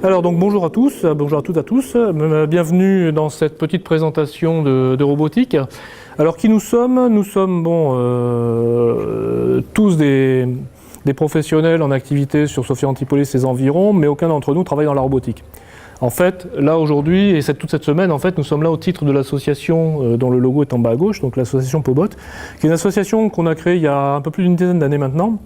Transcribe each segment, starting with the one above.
Alors donc bonjour à tous, bonjour à toutes et à tous, bienvenue dans cette petite présentation de robotique. Alors qui nous sommes? Nous sommes tous des professionnels en activité sur Sophia Antipolis et ses environs, mais aucun d'entre nous travaille dans la robotique. En fait, là aujourd'hui, et toute cette semaine, en fait, nous sommes là au titre de l'association dont le logo est en bas à gauche, donc l'association Pobot, qui est une association qu'on a créée il y a un peu plus d'une dizaine d'années maintenant,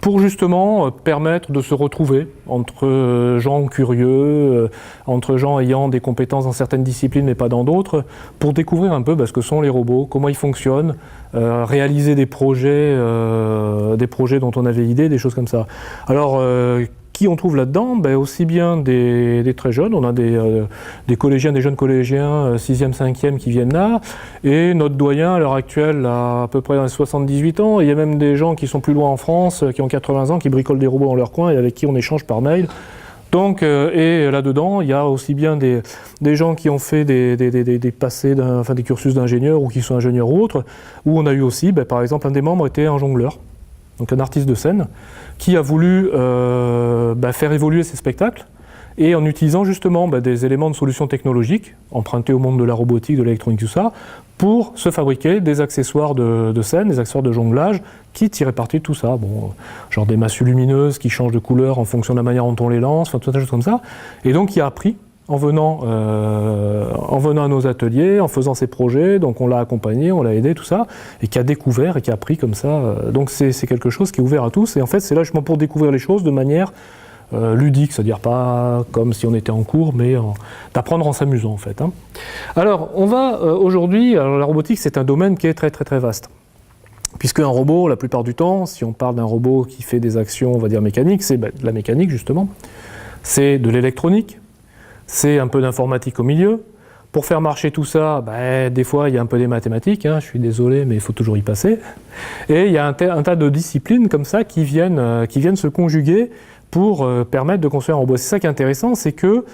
pour justement permettre de se retrouver entre gens curieux, entre gens ayant des compétences dans certaines disciplines mais pas dans d'autres, pour découvrir un peu ce que sont les robots, comment ils fonctionnent, réaliser des projets dont on avait idée, des choses comme ça. Alors, qui on trouve là-dedans? Aussi bien des très jeunes, on a des collégiens, des jeunes collégiens, 6e, 5e qui viennent là, et notre doyen à l'heure actuelle a à peu près 78 ans, et il y a même des gens qui sont plus loin en France, qui ont 80 ans, qui bricolent des robots dans leur coin et avec qui on échange par mail. Donc, et là-dedans, il y a aussi bien des gens qui ont fait des cursus d'ingénieurs ou qui sont ingénieurs ou autres, où on a eu aussi, par exemple, un des membres était un jongleur, donc un artiste de scène, qui a voulu faire évoluer ses spectacles, et en utilisant justement des éléments de solutions technologiques, empruntés au monde de la robotique, de l'électronique, tout ça, pour se fabriquer des accessoires de scène, des accessoires de jonglage, qui tiraient parti de tout ça. Bon, genre des massues lumineuses qui changent de couleur en fonction de la manière dont on les lance, enfin tout un tas de choses comme ça. Et donc il a appris, en venant à nos ateliers, en faisant ses projets, donc on l'a accompagné, on l'a aidé, tout ça, et qui a découvert et qui a appris comme ça. Donc c'est quelque chose qui est ouvert à tous, et en fait c'est là justement pour découvrir les choses de manière ludique, c'est-à-dire pas comme si on était en cours, mais d'apprendre en s'amusant en fait. Alors on va aujourd'hui, la robotique c'est un domaine qui est très très très vaste. Puisque un robot, la plupart du temps, si on parle d'un robot qui fait des actions, on va dire mécaniques, c'est de la mécanique justement, c'est de l'électronique, c'est un peu d'informatique au milieu. Pour faire marcher tout ça, des fois il y a un peu des mathématiques, je suis désolé mais il faut toujours y passer. Et il y a un tas de disciplines comme ça qui viennent se conjuguer pour permettre de construire un robot. C'est ça qui est intéressant, c'est que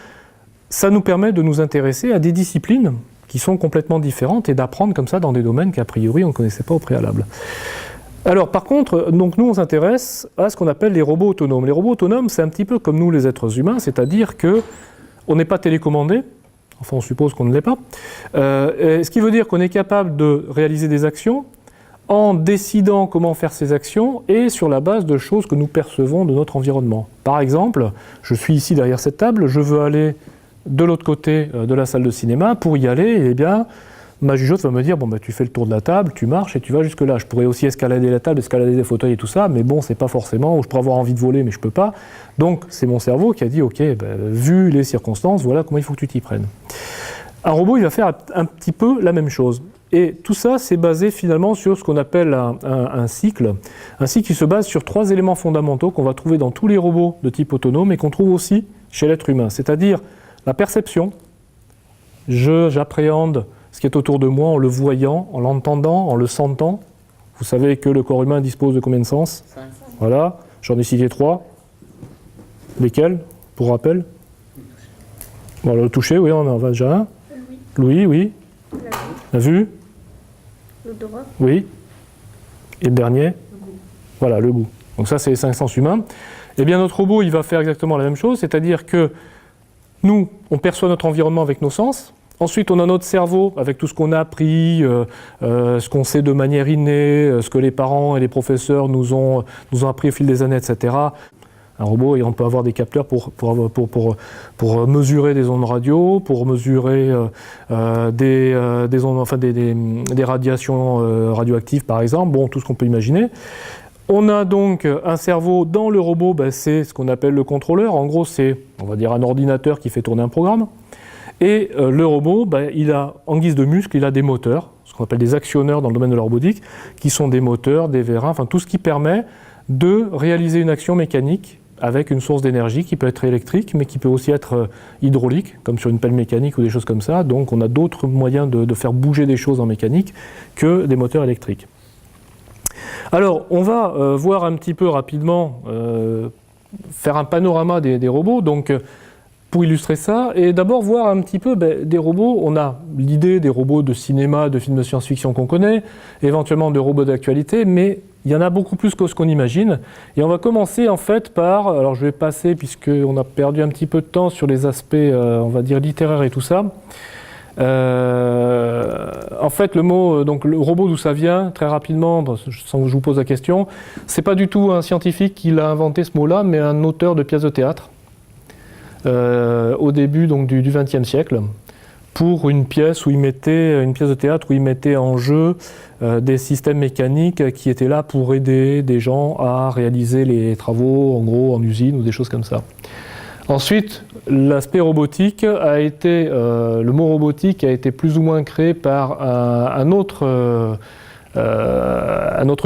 ça nous permet de nous intéresser à des disciplines qui sont complètement différentes et d'apprendre comme ça dans des domaines qu'a priori on ne connaissait pas au préalable. Alors par contre, donc nous on s'intéresse à ce qu'on appelle les robots autonomes. Les robots autonomes, c'est un petit peu comme nous les êtres humains, c'est-à-dire que on n'est pas télécommandé, enfin on suppose qu'on ne l'est pas, ce qui veut dire qu'on est capable de réaliser des actions en décidant comment faire ces actions et sur la base de choses que nous percevons de notre environnement. Par exemple, je suis ici derrière cette table, je veux aller de l'autre côté de la salle de cinéma. Pour y aller, eh bien, ma jugeote va me dire, tu fais le tour de la table, tu marches et tu vas jusque là. Je pourrais aussi escalader la table, escalader des fauteuils et tout ça, mais bon, c'est pas forcément, ou je pourrais avoir envie de voler, mais je peux pas. Donc, c'est mon cerveau qui a dit, ok, vu les circonstances, voilà comment il faut que tu t'y prennes. Un robot, il va faire un petit peu la même chose. Et tout ça, c'est basé finalement sur ce qu'on appelle un cycle. Un cycle qui se base sur 3 éléments fondamentaux qu'on va trouver dans tous les robots de type autonome et qu'on trouve aussi chez l'être humain. C'est-à-dire la perception. J'appréhende ce qui est autour de moi en le voyant, en l'entendant, en le sentant. Vous savez que le corps humain dispose de combien de sens? 5. Voilà, j'en ai cité 3. Lesquels, pour rappel? Bon, le toucher, oui, on en a déjà un. L'ouïe, oui. La vue. L'odorat. Oui. Et le dernier? Le goût. Voilà, le goût. Donc ça, c'est les 5 sens humains. Eh bien, notre robot, il va faire exactement la même chose, c'est-à-dire que nous, on perçoit notre environnement avec nos sens. Ensuite, on a notre cerveau avec tout ce qu'on a appris, ce qu'on sait de manière innée, ce que les parents et les professeurs nous ont appris au fil des années, etc. Un robot, et on peut avoir des capteurs pour mesurer des ondes radio, pour mesurer des radiations radioactives, par exemple, bon, tout ce qu'on peut imaginer. On a donc un cerveau dans le robot, c'est ce qu'on appelle le contrôleur. En gros, c'est, on va dire, un ordinateur qui fait tourner un programme. Et le robot, il a, en guise de muscle, il a des moteurs, ce qu'on appelle des actionneurs dans le domaine de la robotique, qui sont des moteurs, des vérins, enfin tout ce qui permet de réaliser une action mécanique avec une source d'énergie qui peut être électrique, mais qui peut aussi être hydraulique, comme sur une pelle mécanique ou des choses comme ça. Donc on a d'autres moyens de faire bouger des choses en mécanique que des moteurs électriques. Alors on va voir un petit peu rapidement, faire un panorama des robots. Donc pour illustrer ça, et d'abord voir un petit peu des robots. On a l'idée des robots de cinéma, de films de science-fiction qu'on connaît, éventuellement de robots d'actualité, mais il y en a beaucoup plus que ce qu'on imagine. Et on va commencer en fait par, alors je vais passer puisqu'on a perdu un petit peu de temps sur les aspects, on va dire littéraires et tout ça. En fait, le mot, donc le robot, d'où ça vient, très rapidement, sans que je vous pose la question, c'est pas du tout un scientifique qui l'a inventé ce mot-là, mais un auteur de pièces de théâtre au début donc, du XXe siècle, pour une pièce de théâtre où il mettait en jeu des systèmes mécaniques qui étaient là pour aider des gens à réaliser les travaux, en gros, en usine ou des choses comme ça. Ensuite, l'aspect robotique a été, le mot robotique a été plus ou moins créé par un autre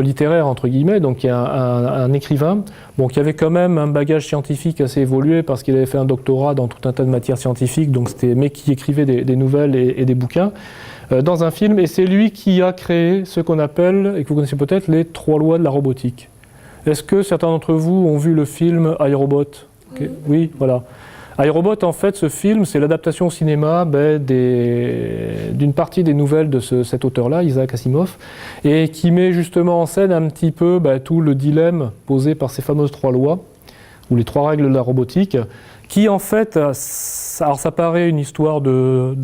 littéraire, entre guillemets, donc il y a un écrivain, bon, qui avait quand même un bagage scientifique assez évolué parce qu'il avait fait un doctorat dans tout un tas de matières scientifiques, donc mais qui écrivait des nouvelles et des bouquins, dans un film, et c'est lui qui a créé ce qu'on appelle, et que vous connaissez peut-être, les 3 lois de la robotique. Est-ce que certains d'entre vous ont vu le film iRobot ? Okay. Oui, voilà. iRobot, en fait, ce film, c'est l'adaptation au cinéma d'une partie des nouvelles de cet auteur-là, Isaac Asimov, et qui met justement en scène un petit peu tout le dilemme posé par ces fameuses 3 lois, ou les 3 règles de la robotique, qui en fait, alors ça paraît une histoire de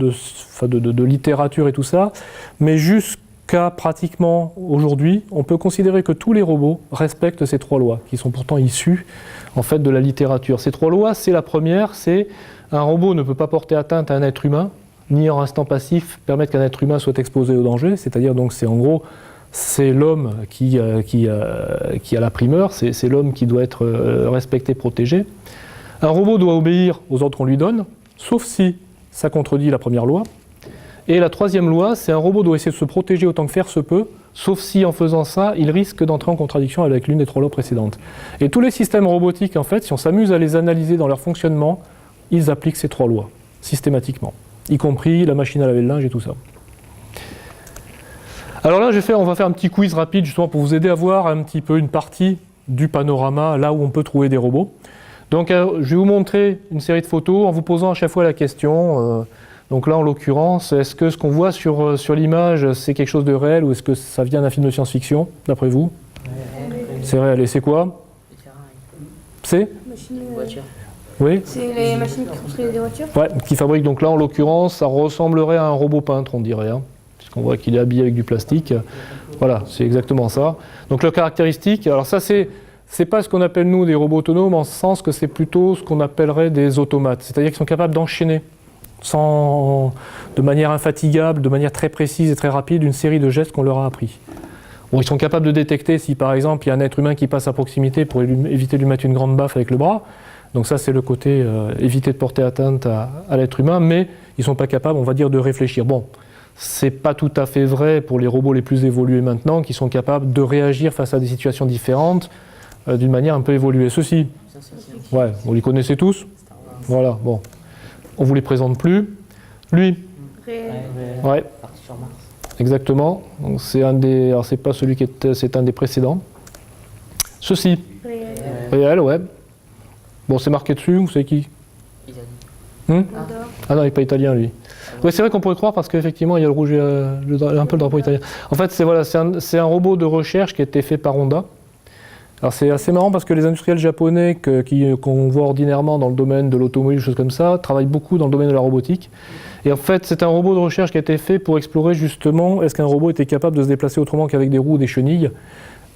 littérature et tout ça, mais jusqu'à pratiquement aujourd'hui, on peut considérer que tous les robots respectent ces 3 lois, qui sont pourtant issues en fait de la littérature. Ces 3 lois, c'est la première, c'est un robot ne peut pas porter atteinte à un être humain, ni en instant passif permettre qu'un être humain soit exposé au danger, c'est-à-dire donc c'est en gros c'est l'homme qui a la primeur, c'est l'homme qui doit être respecté, protégé. Un robot doit obéir aux ordres qu'on lui donne, sauf si ça contredit la première loi. Et la 3e loi, c'est un robot doit essayer de se protéger autant que faire se peut, sauf si en faisant ça, il risque d'entrer en contradiction avec l'une des 3 lois précédentes. Et tous les systèmes robotiques, en fait, si on s'amuse à les analyser dans leur fonctionnement, ils appliquent ces 3 lois, systématiquement, y compris la machine à laver le linge et tout ça. Alors là, on va faire un petit quiz rapide, justement, pour vous aider à voir un petit peu une partie du panorama, là où on peut trouver des robots. Donc, je vais vous montrer une série de photos en vous posant à chaque fois la question... donc là, en l'occurrence, est-ce que ce qu'on voit sur l'image, c'est quelque chose de réel ou est-ce que ça vient d'un film de science-fiction, d'après vous ? C'est réel. Et c'est quoi ? C'est ? Voiture. Oui ? C'est les machines qui construisent des voitures ? Ouais, qui fabriquent. Donc là, en l'occurrence, ça ressemblerait à un robot peintre, on dirait, hein, puisqu'on voit qu'il est habillé avec du plastique. Voilà, c'est exactement ça. Donc la caractéristique, alors ça c'est pas ce qu'on appelle nous des robots autonomes, en ce sens que c'est plutôt ce qu'on appellerait des automates, c'est-à-dire qu'ils sont capables d'enchaîner de manière infatigable, de manière très précise et très rapide, une série de gestes qu'on leur a appris. Bon, ils sont capables de détecter si par exemple il y a un être humain qui passe à proximité pour éviter de lui mettre une grande baffe avec le bras. Donc ça c'est le côté éviter de porter atteinte à l'être humain, mais ils ne sont pas capables, on va dire, de réfléchir. Bon, c'est pas tout à fait vrai pour les robots les plus évolués maintenant, qui sont capables de réagir face à des situations différentes d'une manière un peu évoluée. Ceux-ci, ouais, vous les connaissez tous ? Voilà, bon. On ne vous les présente plus. Lui, ouais, exactement. Donc c'est alors c'est pas celui c'est un des précédents. Ceci, réel, ouais. Bon, c'est marqué dessus. Vous savez qui ? Ah non, il n'est pas italien lui. Oui, c'est vrai qu'on pourrait croire parce qu'effectivement il y a le rouge et un peu le drapeau italien. En fait, c'est un robot de recherche qui a été fait par Honda. Alors c'est assez marrant parce que les industriels japonais qu'on voit ordinairement dans le domaine de l'automobile, choses comme ça, travaillent beaucoup dans le domaine de la robotique. Et en fait, c'est un robot de recherche qui a été fait pour explorer justement est-ce qu'un robot était capable de se déplacer autrement qu'avec des roues ou des chenilles,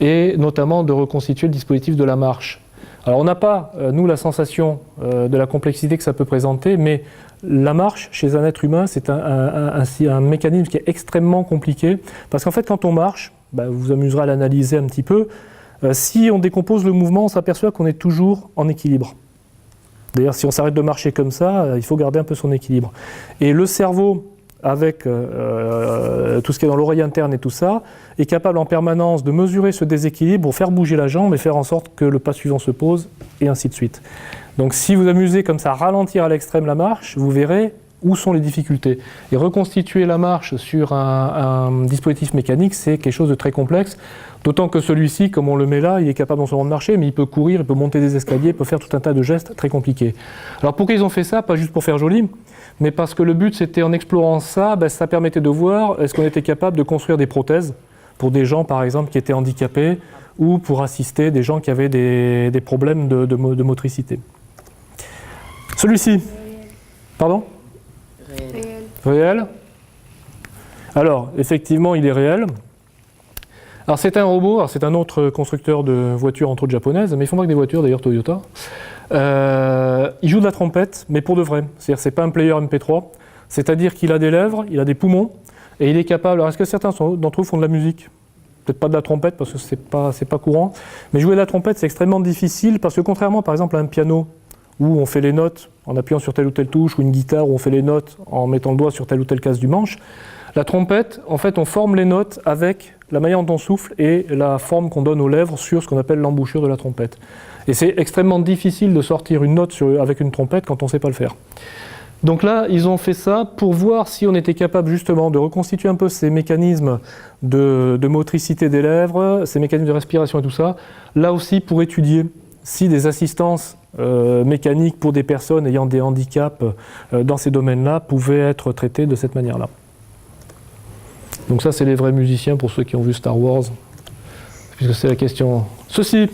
et notamment de reconstituer le dispositif de la marche. Alors on n'a pas, nous, la sensation de la complexité que ça peut présenter, mais la marche chez un être humain, c'est un mécanisme qui est extrêmement compliqué, parce qu'en fait, quand on marche, vous vous amuserez à l'analyser un petit peu, si on décompose le mouvement, on s'aperçoit qu'on est toujours en équilibre. D'ailleurs, si on s'arrête de marcher comme ça, il faut garder un peu son équilibre. Et le cerveau, avec tout ce qui est dans l'oreille interne et tout ça, est capable en permanence de mesurer ce déséquilibre pour faire bouger la jambe et faire en sorte que le pas suivant se pose, et ainsi de suite. Donc si vous amusez comme ça à ralentir à l'extrême la marche, vous verrez, où sont les difficultés. Et reconstituer la marche sur un dispositif mécanique, c'est quelque chose de très complexe, d'autant que celui-ci, comme on le met là, il est capable non seulement de marcher, mais il peut courir, il peut monter des escaliers, il peut faire tout un tas de gestes très compliqués. Alors pourquoi ils ont fait ça? Pas juste pour faire joli, mais parce que le but, c'était en explorant ça, ça permettait de voir est-ce qu'on était capable de construire des prothèses pour des gens, par exemple, qui étaient handicapés, ou pour assister des gens qui avaient des problèmes de motricité. Celui-ci. Pardon? Réel. Alors, effectivement, il est réel. Alors, c'est un robot, alors c'est un autre constructeur de voitures, entre autres japonaises, mais ils font pas que des voitures, d'ailleurs, Toyota. Il joue de la trompette, mais pour de vrai. C'est-à-dire, c'est pas un player MP3. C'est-à-dire qu'il a des lèvres, il a des poumons, et il est capable... Alors, est-ce que certains d'entre vous font de la musique? Peut-être pas de la trompette, parce que c'est pas courant. Mais jouer de la trompette, c'est extrêmement difficile, parce que contrairement, par exemple, à un piano, où on fait les notes en appuyant sur telle ou telle touche, ou une guitare où on fait les notes en mettant le doigt sur telle ou telle case du manche. La trompette, en fait, on forme les notes avec la manière dont on souffle et la forme qu'on donne aux lèvres sur ce qu'on appelle l'embouchure de la trompette. Et c'est extrêmement difficile de sortir une note avec une trompette quand on ne sait pas le faire. Donc là, ils ont fait ça pour voir si on était capable justement de reconstituer un peu ces mécanismes de motricité des lèvres, ces mécanismes de respiration et tout ça, là aussi pour étudier si des assistances mécaniques pour des personnes ayant des handicaps dans ces domaines-là pouvaient être traitées de cette manière-là. Donc ça, c'est les vrais musiciens pour ceux qui ont vu Star Wars, puisque c'est la question. Ceci.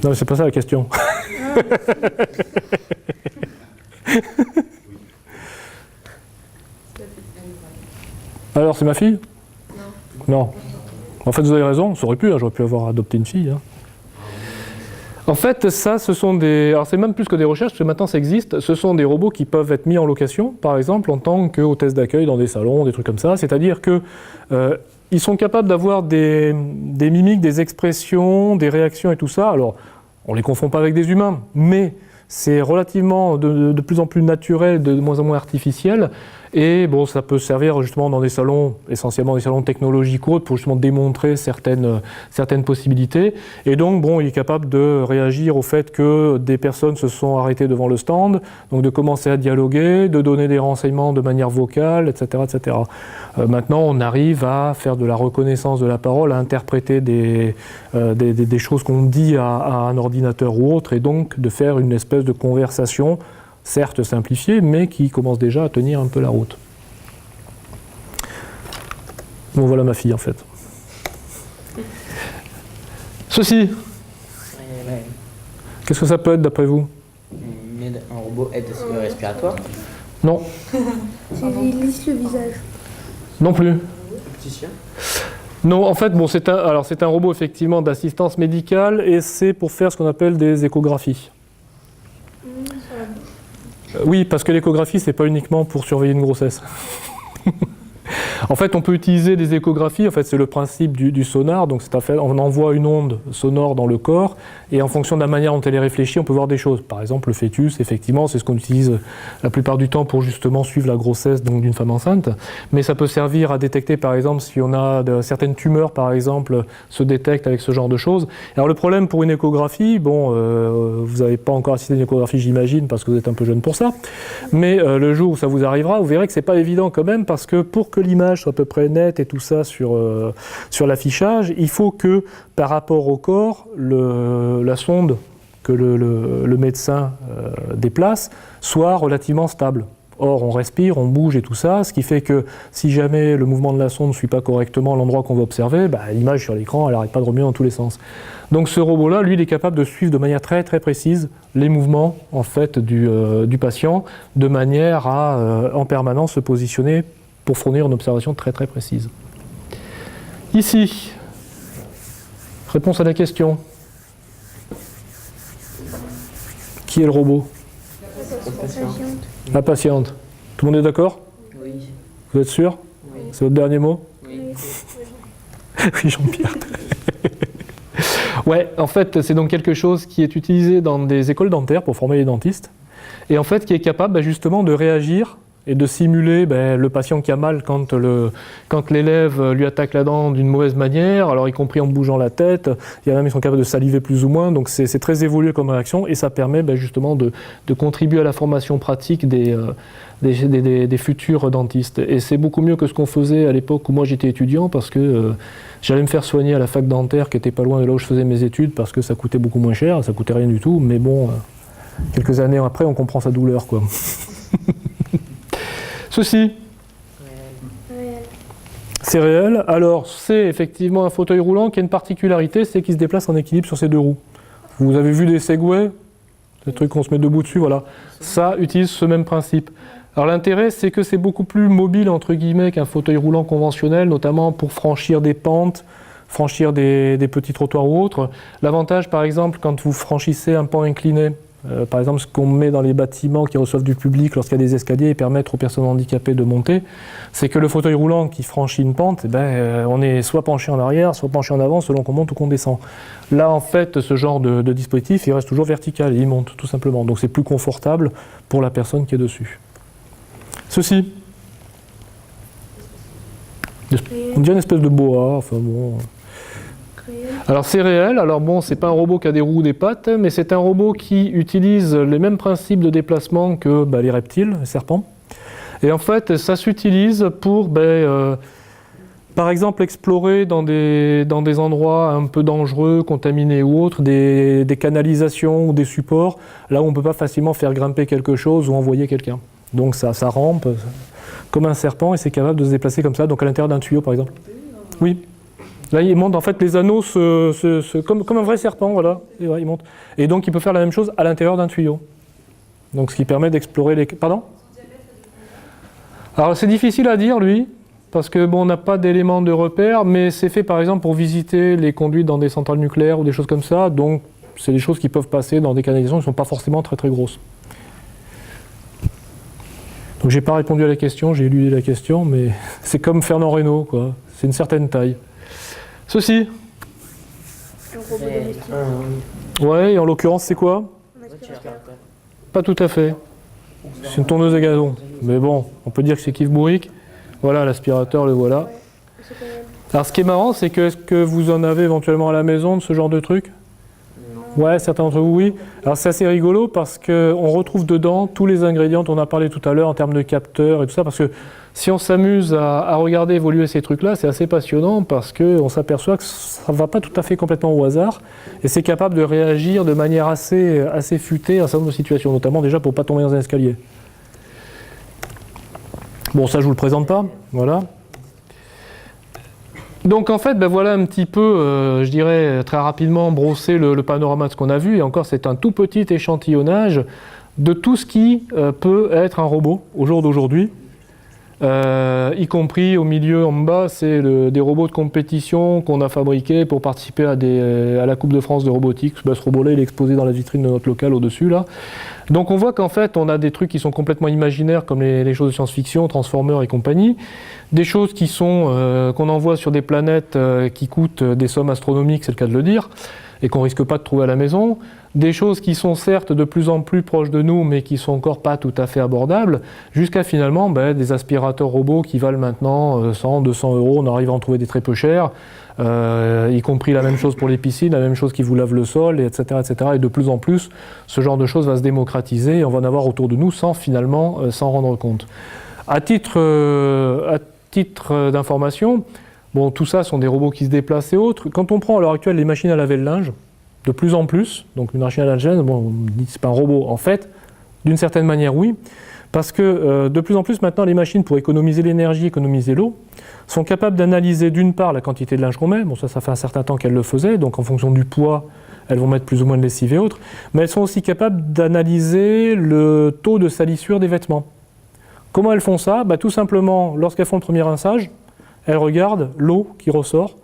Non, mais c'est pas ça la question. Alors, c'est ma fille? Non. En fait, vous avez raison, ça aurait pu, hein, j'aurais pu avoir adopté une fille. Hein. En fait, ça, ce sont des... Alors, c'est même plus que des recherches, parce que maintenant, ça existe. Ce sont des robots qui peuvent être mis en location, par exemple, en tant qu'hôtesse d'accueil dans des salons, des trucs comme ça. C'est-à-dire que ils sont capables d'avoir des mimiques, des expressions, des réactions et tout ça. Alors, on ne les confond pas avec des humains, mais c'est relativement de plus en plus naturel, de moins en moins artificiel. Et bon, ça peut servir justement dans des salons, essentiellement des salons technologiques ou autres, pour justement démontrer certaines possibilités. Et donc, bon, il est capable de réagir au fait que des personnes se sont arrêtées devant le stand, donc de commencer à dialoguer, de donner des renseignements de manière vocale, etc. etc. Maintenant, on arrive à faire de la reconnaissance de la parole, à interpréter des choses qu'on dit à un ordinateur ou autre, et donc de faire une espèce de conversation certes simplifié, mais qui commence déjà à tenir un peu la route. Bon, voilà ma fille, en fait. Ceci. Qu'est-ce que ça peut être, d'après vous? Un robot aide respiratoire? Non. Il lisse le visage. Non plus. Opticien? Non, en fait, bon, c'est un robot, effectivement, d'assistance médicale, et c'est pour faire ce qu'on appelle des échographies. Oui, parce que l'échographie, c'est pas uniquement pour surveiller une grossesse. En fait, on peut utiliser des échographies, en fait, c'est le principe du sonar, donc on envoie une onde sonore dans le corps, et en fonction de la manière dont elle est réfléchie, on peut voir des choses. Par exemple, le fœtus, effectivement, c'est ce qu'on utilise la plupart du temps pour justement suivre la grossesse d'une femme enceinte, mais ça peut servir à détecter, par exemple, si on a certaines tumeurs, par exemple, se détectent avec ce genre de choses. Alors le problème pour une échographie, bon, vous n'avez pas encore assisté à une échographie, j'imagine, parce que vous êtes un peu jeune pour ça, mais le jour où ça vous arrivera, vous verrez que c'est pas évident quand même, parce que pour que l'image soit à peu près nette et tout ça sur l'affichage, il faut que par rapport au corps, la sonde que le médecin déplace soit relativement stable. Or, on respire, on bouge et tout ça, ce qui fait que si jamais le mouvement de la sonde ne suit pas correctement l'endroit qu'on va observer, l'image sur l'écran, elle n'arrête pas de remuer dans tous les sens. Donc ce robot-là, lui, il est capable de suivre de manière très très précise les mouvements en fait, du patient, de manière à en permanence se positionner pour fournir une observation très très précise. Ici, réponse à la question. Qui est le robot? La patiente. Tout le monde est d'accord? Oui. Vous êtes sûr? Oui. C'est votre dernier mot? Oui. Oui, Jean-Pierre. Ouais, en fait, c'est donc quelque chose qui est utilisé dans des écoles dentaires pour former les dentistes, et en fait qui est capable justement de réagir et de simuler le patient qui a mal quand l'élève lui attaque la dent d'une mauvaise manière, alors y compris en bougeant la tête. Il y en a même qui sont capables de saliver plus ou moins, donc c'est très évolué comme réaction et ça permet justement de contribuer à la formation pratique des futurs dentistes. Et c'est beaucoup mieux que ce qu'on faisait à l'époque où moi j'étais étudiant parce que j'allais me faire soigner à la fac dentaire qui était pas loin de là où je faisais mes études parce que ça coûtait beaucoup moins cher, ça coûtait rien du tout, mais bon, quelques années après on comprend sa douleur quoi. Ceci, c'est réel. Alors, c'est effectivement un fauteuil roulant qui a une particularité, c'est qu'il se déplace en équilibre sur ses deux roues. Vous avez vu des Segway, des trucs qu'on se met debout dessus, voilà. Ça utilise ce même principe. Alors l'intérêt, c'est que c'est beaucoup plus mobile, entre guillemets, qu'un fauteuil roulant conventionnel, notamment pour franchir des pentes, franchir des petits trottoirs ou autres. L'avantage, par exemple, quand vous franchissez un pan incliné, par exemple, ce qu'on met dans les bâtiments qui reçoivent du public lorsqu'il y a des escaliers et permettre aux personnes handicapées de monter, c'est que le fauteuil roulant qui franchit une pente, on est soit penché en arrière, soit penché en avant selon qu'on monte ou qu'on descend. Là, en fait, ce genre de dispositif, il reste toujours vertical et il monte tout simplement. Donc c'est plus confortable pour la personne qui est dessus. Ceci. On dirait une espèce de boa, enfin bon... Alors c'est réel, alors bon, c'est pas un robot qui a des roues ou des pattes, mais c'est un robot qui utilise les mêmes principes de déplacement que les reptiles, les serpents. Et en fait, ça s'utilise pour, par exemple, explorer dans des endroits un peu dangereux, contaminés ou autres, des canalisations ou des supports, là où on ne peut pas facilement faire grimper quelque chose ou envoyer quelqu'un. Donc ça rampe comme un serpent et c'est capable de se déplacer comme ça, donc à l'intérieur d'un tuyau par exemple. Oui. Là, il monte, en fait, les anneaux comme un vrai serpent, voilà, et ouais, il monte. Et donc, il peut faire la même chose à l'intérieur d'un tuyau. Donc, ce qui permet d'explorer les... Pardon ? Alors, c'est difficile à dire, lui, parce que, bon, on n'a pas d'éléments de repère, mais c'est fait, par exemple, pour visiter les conduites dans des centrales nucléaires ou des choses comme ça. Donc, c'est des choses qui peuvent passer dans des canalisations qui ne sont pas forcément très, très grosses. Donc, j'ai pas répondu à la question, j'ai éludé la question, mais c'est comme Fernand Reynaud, quoi. C'est une certaine taille. Ceci. Un robot domestique. Ouais, et en l'occurrence, c'est quoi? Pas tout à fait. C'est une tondeuse à gazon. Mais bon, on peut dire que c'est Kif Bourrique. Voilà, l'aspirateur, le voilà. Alors, ce qui est marrant, c'est que est-ce que vous en avez éventuellement à la maison de ce genre de truc? Ouais, certains d'entre vous, oui. Alors, c'est assez rigolo parce qu'on retrouve dedans tous les ingrédients dont on a parlé tout à l'heure en termes de capteurs et tout ça. Parce que si on s'amuse à regarder évoluer ces trucs-là, c'est assez passionnant parce qu'on s'aperçoit que ça ne va pas tout à fait complètement au hasard et c'est capable de réagir de manière assez futée à un certain nombre de situations, notamment déjà pour ne pas tomber dans un escalier. Bon, ça je ne vous le présente pas, voilà. Donc en fait, voilà un petit peu, je dirais très rapidement, brosser le panorama de ce qu'on a vu, et encore c'est un tout petit échantillonnage de tout ce qui peut être un robot au jour d'aujourd'hui. Y compris au milieu en bas, c'est des robots de compétition qu'on a fabriqués pour participer à la Coupe de France de robotique. Ce robot-là, il est exposé dans la vitrine de notre local au-dessus, là. Donc on voit qu'en fait, on a des trucs qui sont complètement imaginaires, comme les choses de science-fiction, Transformers et compagnie. Des choses qui sont qu'on envoie sur des planètes qui coûtent des sommes astronomiques, c'est le cas de le dire, et qu'on risque pas de trouver à la maison. Des choses qui sont certes de plus en plus proches de nous, mais qui sont encore pas tout à fait abordables, jusqu'à finalement des aspirateurs robots qui valent maintenant 100, 200 €, on arrive à en trouver des très peu chers, y compris la même chose pour les piscines, la même chose qui vous lave le sol, etc., etc. Et de plus en plus, ce genre de choses va se démocratiser et on va en avoir autour de nous sans finalement s'en rendre compte. À titre d'information, bon, tout ça sont des robots qui se déplacent et autres. Quand on prend à l'heure actuelle les machines à laver le linge, de plus en plus, donc une machine à laver, bon, on dit que c'est pas un robot, en fait, d'une certaine manière oui, parce que de plus en plus maintenant les machines pour économiser l'énergie, économiser l'eau, sont capables d'analyser d'une part la quantité de linge qu'on met, bon ça fait un certain temps qu'elles le faisaient, donc en fonction du poids, elles vont mettre plus ou moins de lessive et autres, mais elles sont aussi capables d'analyser le taux de salissure des vêtements. Comment elles font ça? Tout simplement, lorsqu'elles font le premier rinçage, elles regardent l'eau qui ressort,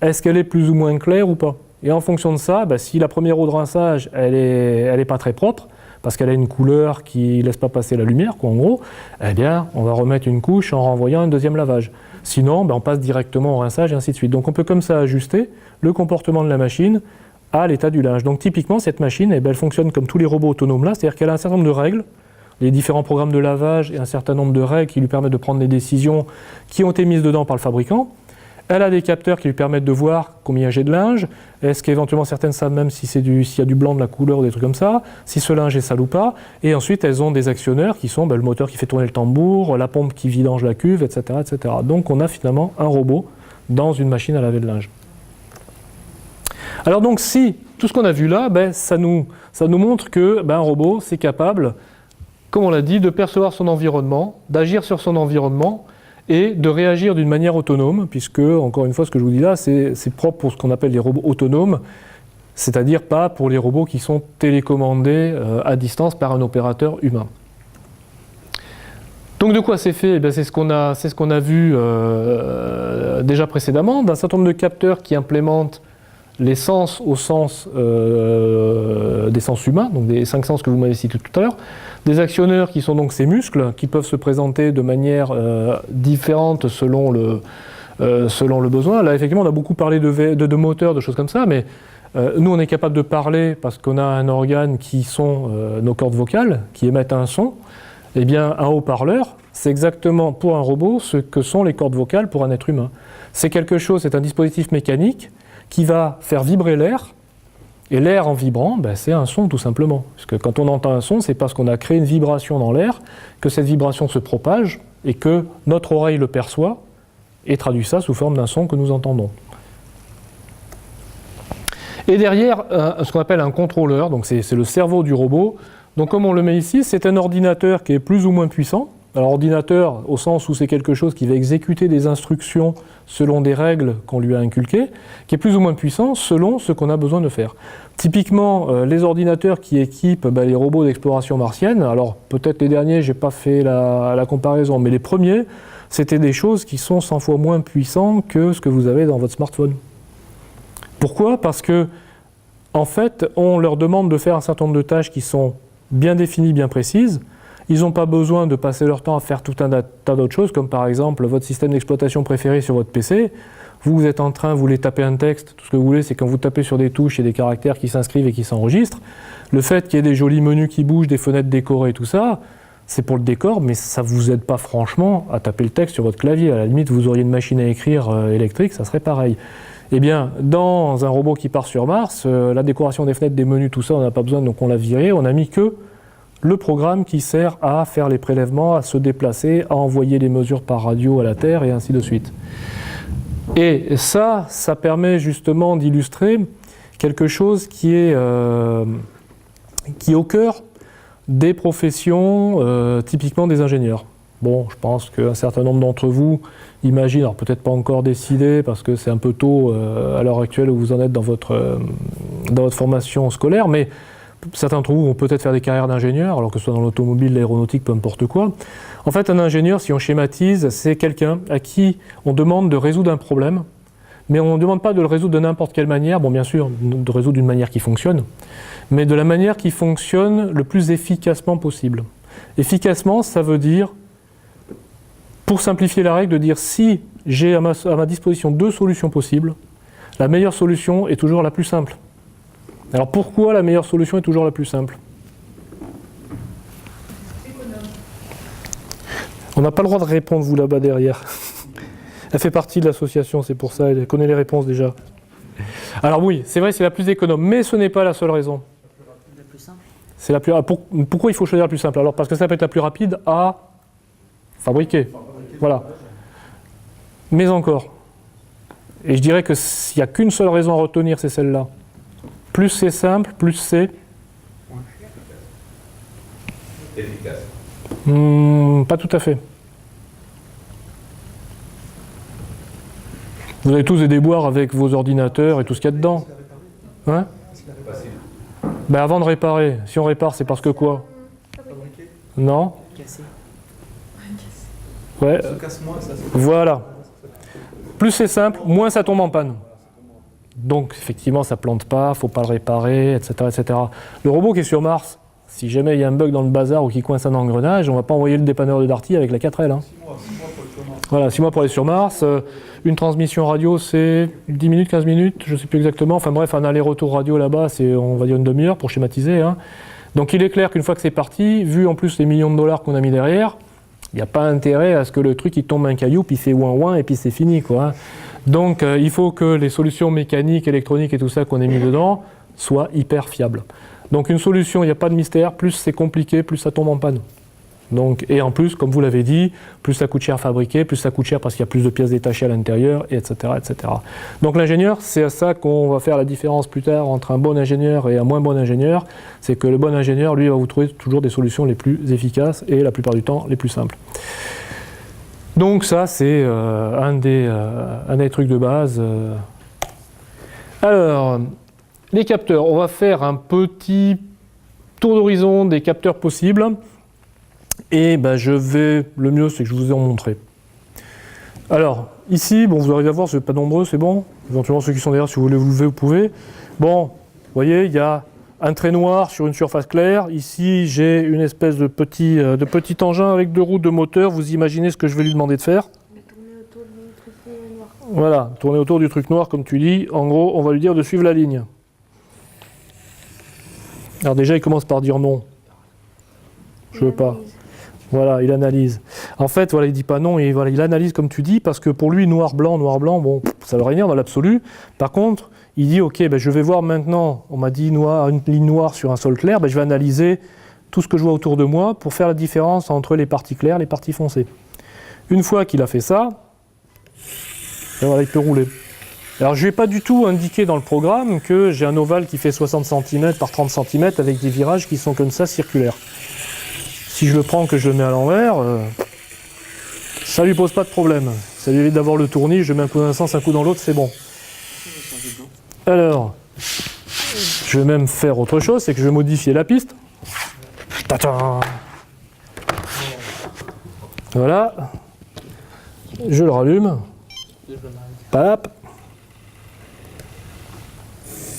est-ce qu'elle est plus ou moins claire ou pas? Et en fonction de ça, si la première eau de rinçage, elle est pas très propre, parce qu'elle a une couleur qui ne laisse pas passer la lumière, quoi, en gros, eh bien, on va remettre une couche en renvoyant un deuxième lavage. Sinon, on passe directement au rinçage et ainsi de suite. Donc on peut comme ça ajuster le comportement de la machine à l'état du linge. Donc typiquement, cette machine, elle fonctionne comme tous les robots autonomes là, c'est-à-dire qu'elle a un certain nombre de règles les différents programmes de lavage et un certain nombre de règles qui lui permettent de prendre des décisions qui ont été mises dedans par le fabricant. Elle a des capteurs qui lui permettent de voir combien j'ai de linge, est-ce qu'éventuellement certaines savent même si s'il y a du blanc, de la couleur ou des trucs comme ça, si ce linge est sale ou pas, et ensuite elles ont des actionneurs qui sont le moteur qui fait tourner le tambour, la pompe qui vidange la cuve, etc., etc. Donc on a finalement un robot dans une machine à laver de linge. Alors donc si tout ce qu'on a vu là, ça nous montre que un robot c'est capable, comme on l'a dit, de percevoir son environnement, d'agir sur son environnement, et de réagir d'une manière autonome, puisque, encore une fois, ce que je vous dis là, c'est propre pour ce qu'on appelle les robots autonomes, c'est-à-dire pas pour les robots qui sont télécommandés à distance par un opérateur humain. Donc de quoi c'est fait? C'est ce qu'on a vu déjà précédemment, d'un certain nombre de capteurs qui implémentent les sens au sens des sens humains, donc des 5 sens que vous m'avez cités tout à l'heure, des actionneurs qui sont donc ces muscles, qui peuvent se présenter de manière différente selon le besoin. Là, effectivement, on a beaucoup parlé de moteurs, de choses comme ça, mais nous, on est capable de parler parce qu'on a un organe qui sont nos cordes vocales, qui émettent un son. Eh bien, un haut-parleur, c'est exactement pour un robot ce que sont les cordes vocales pour un être humain. C'est quelque chose, c'est un dispositif mécanique qui va faire vibrer l'air, et l'air en vibrant, c'est un son tout simplement. Parce que quand on entend un son, c'est parce qu'on a créé une vibration dans l'air, que cette vibration se propage, et que notre oreille le perçoit, et traduit ça sous forme d'un son que nous entendons. Et derrière, ce qu'on appelle un contrôleur, donc c'est le cerveau du robot. Donc comme on le met ici, c'est un ordinateur qui est plus ou moins puissant. Alors ordinateur au sens où c'est quelque chose qui va exécuter des instructions selon des règles qu'on lui a inculquées, qui est plus ou moins puissant selon ce qu'on a besoin de faire. Typiquement, les ordinateurs qui équipent les robots d'exploration martienne, alors peut-être les derniers, j'ai pas fait la comparaison, mais les premiers, c'était des choses qui sont 100 fois moins puissants que ce que vous avez dans votre smartphone. Pourquoi? Parce que, en fait, on leur demande de faire un certain nombre de tâches qui sont bien définies, bien précises. Ils n'ont pas besoin de passer leur temps à faire tout un tas d'autres choses, comme par exemple votre système d'exploitation préféré sur votre PC. Vous êtes en train, vous voulez taper un texte, tout ce que vous voulez, c'est quand vous tapez sur des touches, il y a des caractères qui s'inscrivent et qui s'enregistrent. Le fait qu'il y ait des jolis menus qui bougent, des fenêtres décorées et tout ça, c'est pour le décor, mais ça ne vous aide pas franchement à taper le texte sur votre clavier. À la limite, vous auriez une machine à écrire électrique, ça serait pareil. Eh bien, dans un robot qui part sur Mars, la décoration des fenêtres, des menus, tout ça, on n'a pas besoin, donc on l'a viré, on n'a mis que le programme qui sert à faire les prélèvements, à se déplacer, à envoyer les mesures par radio à la Terre et ainsi de suite. Et ça permet justement d'illustrer quelque chose qui est au cœur des professions, typiquement des ingénieurs. Bon, je pense qu'un certain nombre d'entre vous imaginent, alors peut-être pas encore décidé parce que c'est un peu tôt à l'heure actuelle où vous en êtes dans votre formation scolaire, mais certains d'entre vous vont peut-être faire des carrières d'ingénieur, alors que ce soit dans l'automobile, l'aéronautique, peu importe quoi. En fait, un ingénieur, si on schématise, c'est quelqu'un à qui on demande de résoudre un problème, mais on ne demande pas de le résoudre de n'importe quelle manière, bon bien sûr, de résoudre d'une manière qui fonctionne, mais de la manière qui fonctionne le plus efficacement possible. Efficacement, ça veut dire, pour simplifier la règle, de dire si j'ai à ma disposition 2 solutions possibles, la meilleure solution est toujours la plus simple. Alors pourquoi la meilleure solution est toujours la plus simple? On n'a pas le droit de répondre, vous là-bas derrière. Elle fait partie de l'association, c'est pour ça, elle connaît les réponses déjà. Alors oui, c'est vrai, c'est la plus économe, mais ce n'est pas la seule raison. La plus simple. C'est la plus... Pourquoi il faut choisir la plus simple? Alors parce que ça peut être la plus rapide à fabriquer. Voilà. Mais encore. Et je dirais que s'il n'y a qu'une seule raison à retenir, c'est celle-là. Plus c'est simple, plus c'est... Efficace. Pas tout à fait. Vous avez tous des déboires avec vos ordinateurs et tout ce qu'il y a dedans. Hein? Ben avant de réparer, si on répare, c'est parce que quoi? Non? Cassé. Ouais. Voilà. Plus c'est simple, moins ça tombe en panne. Donc effectivement, ça plante pas, faut pas le réparer, etc., etc. Le robot qui est sur Mars, si jamais il y a un bug dans le bazar ou qu'il coince un engrenage, on va pas envoyer le dépanneur de Darty avec la 4L. Hein. 6 mois pour aller sur Mars. Voilà, 6 mois pour aller sur Mars. Une transmission radio, c'est 10 minutes, 15 minutes, je ne sais plus exactement. Enfin bref, un aller-retour radio là-bas, c'est on va dire une demi-heure pour schématiser. Hein. Donc il est clair qu'une fois que c'est parti, vu en plus les millions de dollars qu'on a mis derrière, il n'y a pas intérêt à ce que le truc il tombe un caillou, puis c'est ouin ouin et puis c'est fini, quoi. Donc il faut que les solutions mécaniques, électroniques et tout ça qu'on a mis dedans soient hyper fiables. Donc une solution, il n'y a pas de mystère, plus c'est compliqué, plus ça tombe en panne. Donc, et en plus, comme vous l'avez dit, plus ça coûte cher à fabriquer, plus ça coûte cher parce qu'il y a plus de pièces détachées à l'intérieur, etc., etc. Donc l'ingénieur, c'est à ça qu'on va faire la différence plus tard entre un bon ingénieur et un moins bon ingénieur. C'est que le bon ingénieur, lui, va vous trouver toujours des solutions les plus efficaces et la plupart du temps les plus simples. Donc ça, c'est un des trucs de base. Alors, les capteurs. On va faire un petit tour d'horizon des capteurs possibles. Et ben, le mieux, c'est que je vous ai en montré. Alors, ici, bon, vous arrivez à voir, c'est pas nombreux, c'est bon. Éventuellement, ceux qui sont derrière, si vous voulez vous lever, vous pouvez. Bon, vous voyez, il y a un trait noir sur une surface claire. Ici, j'ai une espèce de petit engin avec 2 roues de moteur. Vous imaginez ce que je vais lui demander de faire? Tourner autour du truc noir. Voilà, tourner autour du truc noir, comme tu dis. En gros, on va lui dire de suivre la ligne. Alors déjà, il commence par dire non. Je veux pas. Voilà, il analyse. En fait, voilà, il dit pas non, et voilà, il analyse comme tu dis, parce que pour lui, noir-blanc, bon, ça veut rien dire dans l'absolu. Par contre, il dit, ok, ben, je vais voir maintenant, on m'a dit une ligne noire sur un sol clair, ben, je vais analyser tout ce que je vois autour de moi pour faire la différence entre les parties claires et les parties foncées. Une fois qu'il a fait ça, ben, voilà, il peut rouler. Alors, je ne vais pas du tout indiquer dans le programme que j'ai un ovale qui fait 60 cm par 30 cm avec des virages qui sont comme ça, circulaires. Si je le prends, que je le mets à l'envers, ça ne lui pose pas de problème. Ça lui évite d'avoir le tournis, je mets un coup dans un sens, un coup dans l'autre, c'est bon. Alors, je vais même faire autre chose, c'est que je vais modifier la piste. Tata. Voilà. Je le rallume. Pap.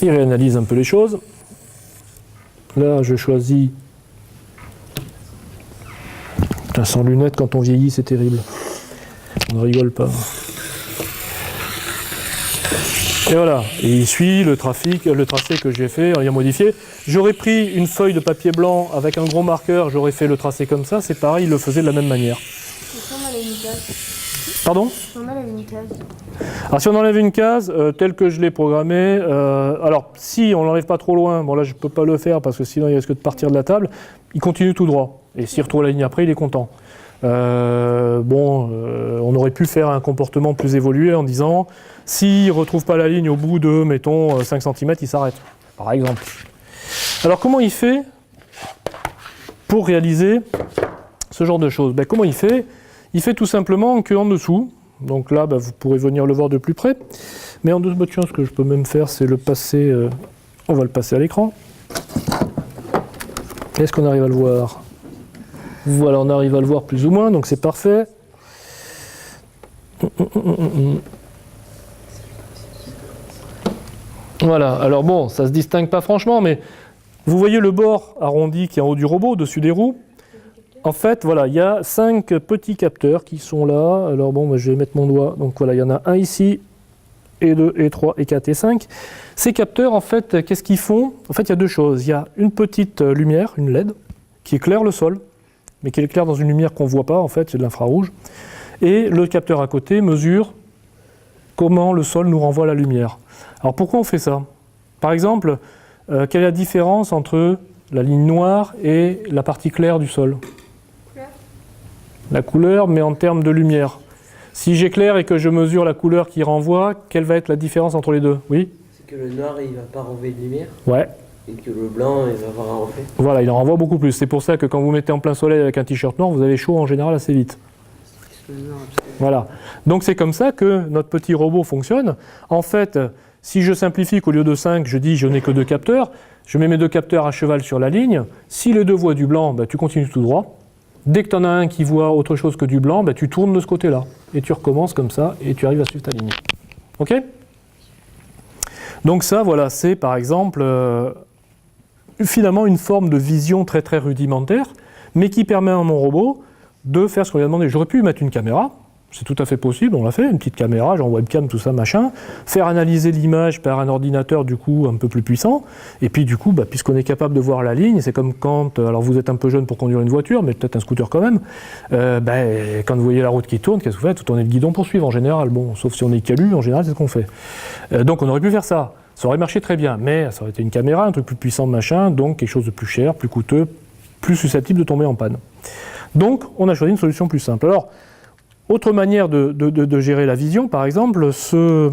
Il réanalyse un peu les choses. Là, je choisis... Putain, sans lunettes, quand on vieillit, c'est terrible. On ne rigole pas. Et voilà, et il suit le tracé que j'ai fait, il a modifié. J'aurais pris une feuille de papier blanc avec un gros marqueur, j'aurais fait le tracé comme ça, c'est pareil, il le faisait de la même manière. Et si on enlève une case? Pardon? Si on enlève une case? Alors si on enlève une case, telle que je l'ai programmée, alors si on l'enlève pas trop loin, bon là je ne peux pas le faire parce que sinon il risque de partir de la table, il continue tout droit. Et s'il retrouve la ligne après, il est content. On aurait pu faire un comportement plus évolué en disant s'il ne retrouve pas la ligne au bout de, mettons, 5 cm, il s'arrête, par exemple. Alors comment il fait pour réaliser ce genre de choses? Comment il fait? Il fait tout simplement qu'en dessous, donc là vous pourrez venir le voir de plus près, mais en dessous, tiens, ce que je peux même faire, c'est le passer, on va le passer à l'écran. Est-ce qu'on arrive à le voir? Voilà, on arrive à le voir plus ou moins, donc c'est parfait. Voilà, alors bon, ça se distingue pas franchement, mais vous voyez le bord arrondi qui est en haut du robot, au-dessus des roues. En fait, voilà, il y a 5 petits capteurs qui sont là. Alors bon, je vais mettre mon doigt. Donc voilà, il y en a un ici, et 2, et 3, et 4, et 5. Ces capteurs, en fait, qu'est-ce qu'ils font? En fait, il y a deux choses. Il y a une petite lumière, une LED, qui éclaire le sol, mais qui éclaire dans une lumière qu'on ne voit pas, en fait, c'est de l'infrarouge. Et le capteur à côté mesure comment le sol nous renvoie la lumière. Alors pourquoi on fait ça? Par exemple, quelle est la différence entre la ligne noire et la partie claire du sol? La couleur, mais en termes de lumière. Si j'éclaire et que je mesure la couleur qui renvoie, quelle va être la différence entre les deux? Oui? C'est que le noir, il ne va pas renvoyer de lumière. Ouais. Et que le blanc, il va avoir un reflet. Voilà, il en renvoie beaucoup plus. C'est pour ça que quand vous mettez en plein soleil avec un t-shirt noir, vous avez chaud en général assez vite. Voilà. Donc c'est comme ça que notre petit robot fonctionne. En fait, si je simplifie qu'au lieu de 5, je dis je n'ai que 2 capteurs, je mets mes 2 capteurs à cheval sur la ligne. Si les deux voient du blanc, tu continues tout droit. Dès que tu en as un qui voit autre chose que du blanc, tu tournes de ce côté-là. Et tu recommences comme ça et tu arrives à suivre ta ligne. OK? Donc ça, voilà, c'est par exemple finalement une forme de vision très très rudimentaire, mais qui permet à mon robot de faire ce qu'on lui a demandé. J'aurais pu mettre une caméra, C'est tout à fait possible, on l'a fait, une petite caméra, genre webcam, tout ça, machin. Faire analyser l'image par un ordinateur, du coup, un peu plus puissant. Et puis, du coup, puisqu'on est capable de voir la ligne, c'est comme quand, alors vous êtes un peu jeune pour conduire une voiture, mais peut-être un scooter quand même, quand vous voyez la route qui tourne, qu'est-ce que vous faites? Vous tournez le guidon pour suivre, en général. Bon, sauf si on est calu, en général, c'est ce qu'on fait. Donc, on aurait pu faire ça. Ça aurait marché très bien, mais ça aurait été une caméra, un truc plus puissant, machin, donc quelque chose de plus cher, plus coûteux, plus susceptible de tomber en panne. Donc, on a choisi une solution plus simple. Alors, autre manière de gérer la vision, par exemple, ceci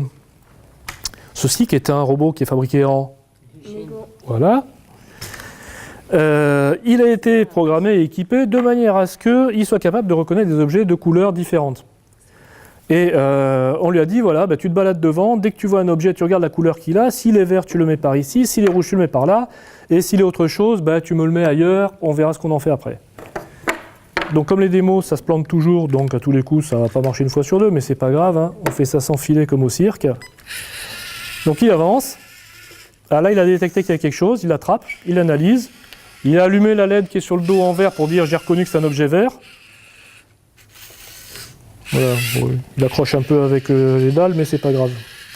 qui est un robot qui est fabriqué en... Lego. Voilà. Il a été programmé et équipé de manière à ce qu'il soit capable de reconnaître des objets de couleurs différentes. Et on lui a dit, voilà, tu te balades devant, dès que tu vois un objet, tu regardes la couleur qu'il a, s'il est vert, tu le mets par ici, s'il est rouge, tu le mets par là, et s'il est autre chose, tu me le mets ailleurs, on verra ce qu'on en fait après. Donc comme les démos, ça se plante toujours, donc à tous les coups, ça ne va pas marcher une fois sur deux, mais c'est pas grave, hein, on fait ça sans filet comme au cirque. Donc il avance, là il a détecté qu'il y a quelque chose, il l'attrape, il analyse, il a allumé la LED qui est sur le dos en vert pour dire j'ai reconnu que c'est un objet vert. Voilà, bon, il accroche un peu avec les dalles, mais c'est pas grave.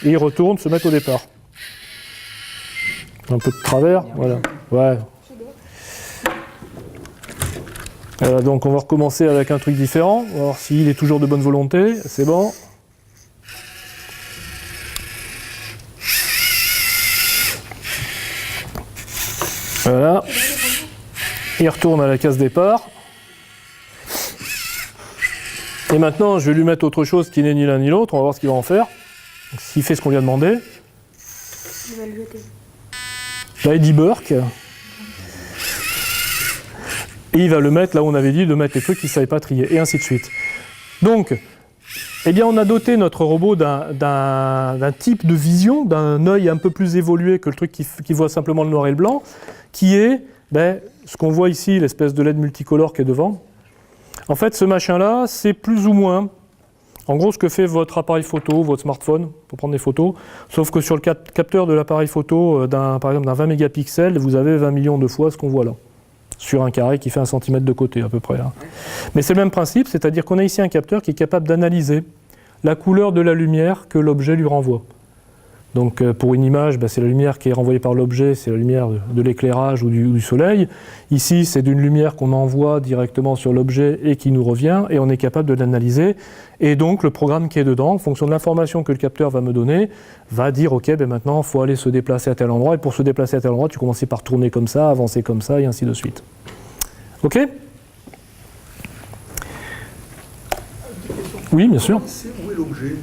Et il retourne se mettre au départ. Un peu de travers, voilà. Ouais. Voilà, donc on va recommencer avec un truc différent. On va voir s'il est toujours de bonne volonté. C'est bon. Voilà. Il retourne à la case départ. Et maintenant, je vais lui mettre autre chose qui n'est ni l'un ni l'autre. On va voir ce qu'il va en faire. S'il fait ce qu'on lui a demandé. Il va le jeter. Là, il dit Burke. Et il va le mettre là où on avait dit de mettre les trucs qu'il ne savait pas trier, et ainsi de suite. Donc, eh bien, on a doté notre robot d'un type de vision, d'un œil un peu plus évolué que le truc qui voit simplement le noir et le blanc, qui est ce qu'on voit ici, l'espèce de LED multicolore qui est devant. En fait, ce machin-là, c'est plus ou moins, en gros, ce que fait votre appareil photo, votre smartphone, pour prendre des photos, sauf que sur le capteur de l'appareil photo, par exemple d'un 20 mégapixels, vous avez 20 millions de fois ce qu'on voit là. Sur un carré qui fait 1 cm de côté à peu près. Hein. Mais c'est le même principe, c'est-à-dire qu'on a ici un capteur qui est capable d'analyser la couleur de la lumière que l'objet lui renvoie. Donc pour une image, c'est la lumière qui est renvoyée par l'objet, c'est la lumière de l'éclairage ou du soleil. Ici, c'est d'une lumière qu'on envoie directement sur l'objet et qui nous revient, et on est capable de l'analyser. Et donc le programme qui est dedans, en fonction de l'information que le capteur va me donner, va dire ok, maintenant il faut aller se déplacer à tel endroit, et pour se déplacer à tel endroit, tu commences par tourner comme ça, avancer comme ça, et ainsi de suite. Ok ? Oui, bien sûr. Où est l'objet?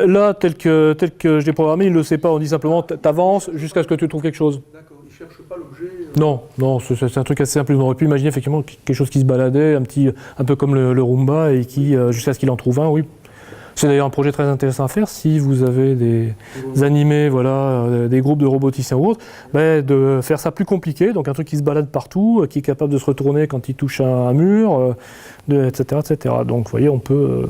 Là, tel que je l'ai programmé, il ne le sait pas. On dit simplement t'avances jusqu'à ce que tu trouves quelque chose. D'accord, il ne cherche pas l'objet. Non, c'est un truc assez simple. On aurait pu imaginer effectivement quelque chose qui se baladait, un peu comme le Roomba, et qui, jusqu'à ce qu'il en trouve un, oui. C'est d'ailleurs un projet très intéressant à faire si vous avez des animés, des groupes de roboticiens ou autres, de faire ça plus compliqué, donc un truc qui se balade partout, qui est capable de se retourner quand il touche un mur, etc., etc. Donc vous voyez, on peut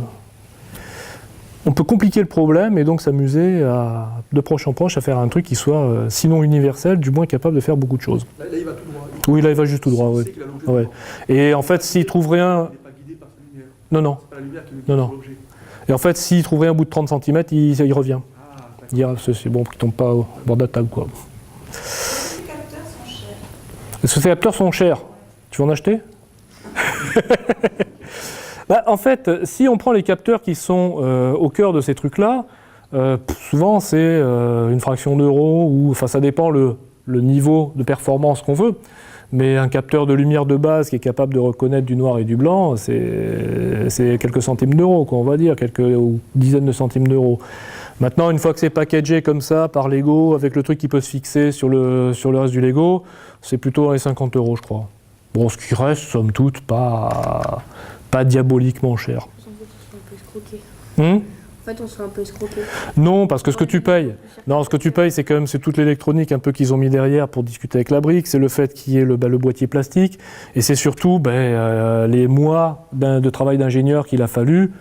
compliquer le problème et donc s'amuser de proche en proche à faire un truc qui soit, sinon universel, du moins capable de faire beaucoup de choses. Là, il va tout droit. Oui, là, il va juste tout droit. Oui. Ouais. Et en fait, s'il trouve rien... Il n'est pas guidé par sa lumière. Non. C'est pas la lumière qui nous guide Non. sur l'objet. Et en fait, s'il trouve rien au bout de 30 cm, il revient. Ah, Il dira, c'est bon, qu'il ne tombe pas au bord de la table, quoi. Ces capteurs sont chers. Est-ce que ces capteurs sont chers? Tu veux en acheter? En fait, si on prend les capteurs qui sont au cœur de ces trucs-là, souvent c'est une fraction d'euro, ou enfin ça dépend le niveau de performance qu'on veut. Mais un capteur de lumière de base qui est capable de reconnaître du noir et du blanc, c'est quelques centimes d'euros, on va dire, quelques dizaines de centimes d'euros. Maintenant, une fois que c'est packagé comme ça par Lego, avec le truc qui peut se fixer sur le reste du Lego, c'est plutôt dans les 50 euros, je crois. Bon, ce qui reste, somme toute, pas diaboliquement cher. En fait, on se fait un peu escroquer. En fait, on se fait un peu escroquer. Non, parce que ce que tu payes, c'est quand même toute l'électronique un peu qu'ils ont mis derrière pour discuter avec la brique, c'est le fait qu'il y ait le boîtier plastique, et c'est surtout les mois de travail d'ingénieur qu'il a fallu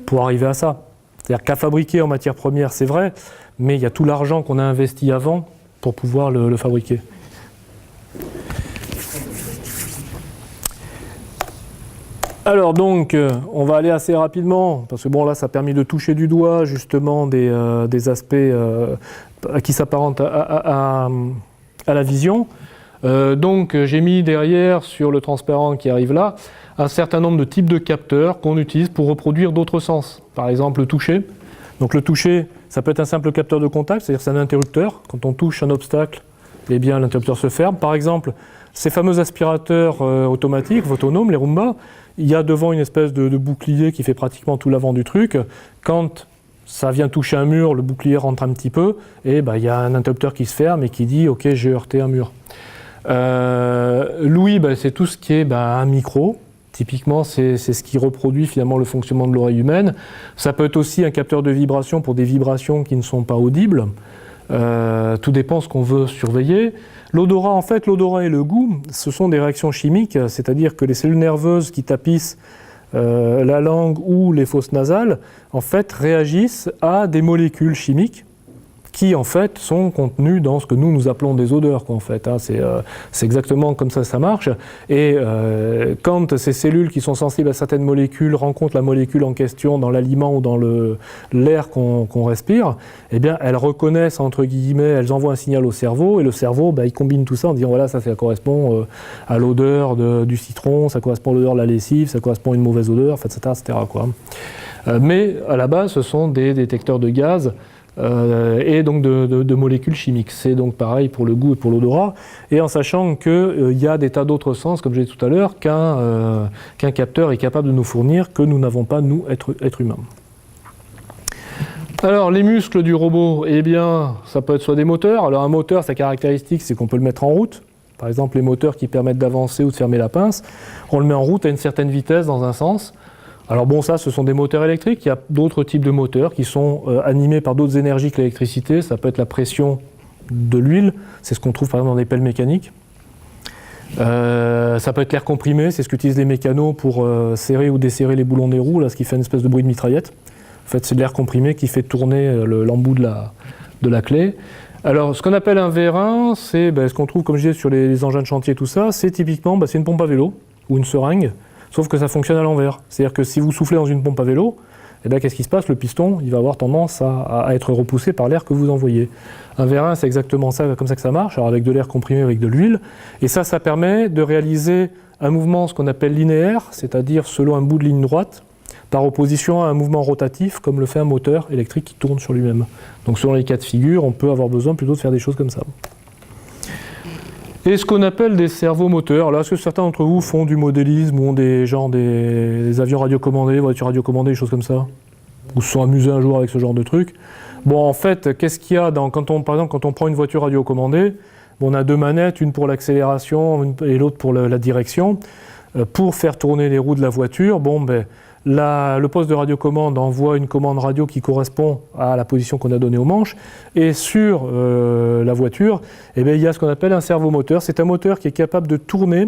pour arriver à ça. C'est-à-dire qu'à fabriquer en matière première, c'est vrai, mais il y a tout l'argent qu'on a investi avant pour pouvoir le fabriquer. Alors donc, on va aller assez rapidement, parce que bon là ça a permis de toucher du doigt justement des aspects qui s'apparentent à la vision. Donc j'ai mis derrière sur le transparent qui arrive là un certain nombre de types de capteurs qu'on utilise pour reproduire d'autres sens. Par exemple le toucher. Donc le toucher, ça peut être un simple capteur de contact, c'est-à-dire c'est un interrupteur. Quand on touche un obstacle, eh bien l'interrupteur se ferme. Par exemple, ces fameux aspirateurs automatiques, autonomes, les Roomba, il y a devant une espèce de bouclier qui fait pratiquement tout l'avant du truc. Quand ça vient toucher un mur, le bouclier rentre un petit peu, et il y a un interrupteur qui se ferme et qui dit « Ok, j'ai heurté un mur ». L'ouïe, c'est tout ce qui est un micro. Typiquement, c'est ce qui reproduit finalement le fonctionnement de l'oreille humaine. Ça peut être aussi un capteur de vibration pour des vibrations qui ne sont pas audibles. Tout dépend de ce qu'on veut surveiller. L'odorat, en fait, l'odorat et le goût, ce sont des réactions chimiques, c'est-à-dire que les cellules nerveuses qui tapissent la langue ou les fosses nasales, en fait, réagissent à des molécules chimiques qui en fait sont contenus dans ce que nous appelons des odeurs, quoi, en fait. C'est exactement comme ça marche. Et quand ces cellules qui sont sensibles à certaines molécules rencontrent la molécule en question dans l'aliment ou dans l'air qu'on respire, eh bien elles reconnaissent, entre guillemets, elles envoient un signal au cerveau, et le cerveau, il combine tout ça en disant voilà, ça correspond à l'odeur du citron, ça correspond à l'odeur de la lessive, ça correspond à une mauvaise odeur, etc., etc., quoi. Mais à la base, ce sont des détecteurs de gaz, et donc de molécules chimiques. C'est donc pareil pour le goût et pour l'odorat, et en sachant qu'il y a des tas d'autres sens, comme j'ai dit tout à l'heure, qu'un capteur est capable de nous fournir, que nous n'avons pas, nous, être humains. Alors, les muscles du robot, eh bien, ça peut être soit des moteurs. Alors, un moteur, sa caractéristique, c'est qu'on peut le mettre en route. Par exemple, les moteurs qui permettent d'avancer ou de fermer la pince, on le met en route à une certaine vitesse dans un sens. Alors bon, ça, ce sont des moteurs électriques. Il y a d'autres types de moteurs qui sont animés par d'autres énergies que l'électricité. Ça peut être la pression de l'huile. C'est ce qu'on trouve par exemple dans des pelles mécaniques. Ça peut être l'air comprimé. C'est ce qu'utilisent les mécanos pour serrer ou desserrer les boulons des roues, là, ce qui fait une espèce de bruit de mitraillette. En fait, c'est de l'air comprimé qui fait tourner l'embout de la clé. Alors, ce qu'on appelle un vérin, c'est ce qu'on trouve, comme je disais, sur les engins de chantier, tout ça. C'est typiquement c'est une pompe à vélo ou une seringue. Sauf que ça fonctionne à l'envers. C'est-à-dire que si vous soufflez dans une pompe à vélo, qu'est-ce qui se passe? Le piston, il va avoir tendance à être repoussé par l'air que vous envoyez. Un vérin, c'est exactement ça, comme ça que ça marche, alors avec de l'air comprimé, avec de l'huile. Et ça permet de réaliser un mouvement, ce qu'on appelle linéaire, c'est-à-dire selon un bout de ligne droite, par opposition à un mouvement rotatif, comme le fait un moteur électrique qui tourne sur lui-même. Donc selon les cas de figure, on peut avoir besoin plutôt de faire des choses comme ça. Et ce qu'on appelle des servomoteurs. Alors, est-ce que certains d'entre vous font du modélisme ou ont des avions radiocommandés, voitures radiocommandées, des choses comme ça? Ou se sont amusés un jour avec ce genre de truc? Bon, en fait, qu'est-ce qu'il y a par exemple, quand on prend une voiture radiocommandée, on a deux manettes, une pour l'accélération et l'autre pour la direction. Pour faire tourner les roues de la voiture, le poste de radiocommande envoie une commande radio qui correspond à la position qu'on a donnée au manche, et sur la voiture, il y a ce qu'on appelle un servomoteur. C'est un moteur qui est capable de tourner